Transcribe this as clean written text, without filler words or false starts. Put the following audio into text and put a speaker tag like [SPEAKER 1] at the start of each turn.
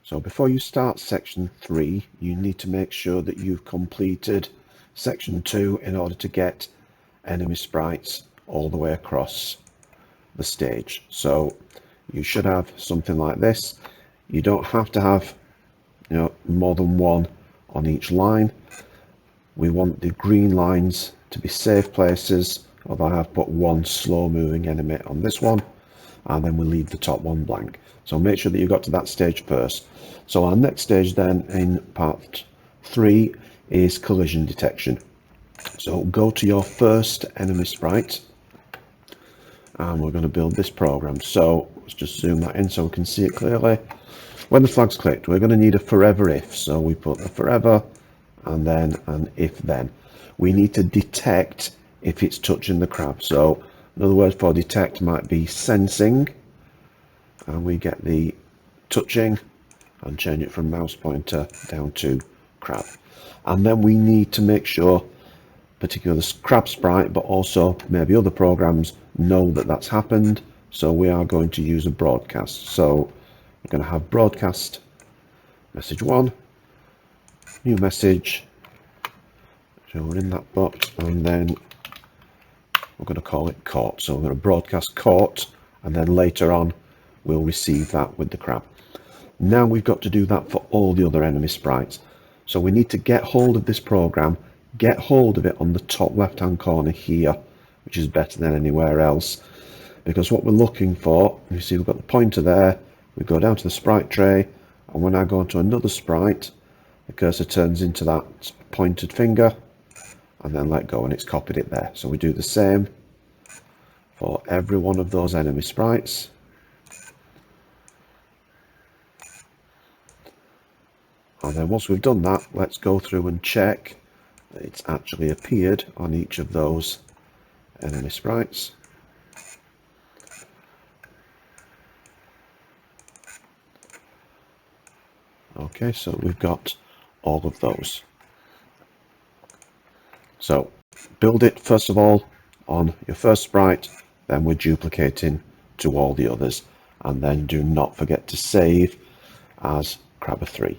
[SPEAKER 1] So before you start section 3, you need to make sure that you've completed section 2 in order to get enemy sprites all the way across the stage. So you should have something like this. You don't have to have, more than one on each line. We want the green lines to be safe places, although I have put one slow moving enemy on this one, and then we leave the top one blank. So make sure that you got to that stage first. So our next stage then in part 3 is collision detection. So go to your first enemy sprite, and we're going to build this program. So let's just zoom that in so we can see it clearly. When the flag's clicked, we're going to need a forever if. So we put the forever and then an if then. We need to detect if it's touching the crab. So another word for detect might be sensing, and we get the touching and change it from mouse pointer down to crab. And then we need to make sure, particularly the crab sprite, but also maybe other programs, know that that's happened. So we are going to use a broadcast. So we're going to have broadcast message 1, new message. So we're in that box, and then we're going to call it caught. So we're going to broadcast caught, and then later on we'll receive that with the crab. Now we've got to do that for all the other enemy sprites. So we need to get hold of this program, get hold of it on the top left hand corner here, which is better than anywhere else, because what we're looking for, you see we've got the pointer there, we go down to the sprite tray, and when I go into another sprite, the cursor turns into that pointed finger, and then let go, and it's copied it there. So we do the same for every one of those enemy sprites. And then once we've done that, let's go through and check that it's actually appeared on each of those enemy sprites. Okay, so we've got all of those. So build it first of all on your first sprite, then we're duplicating to all the others, and then do not forget to save as Crabber 3.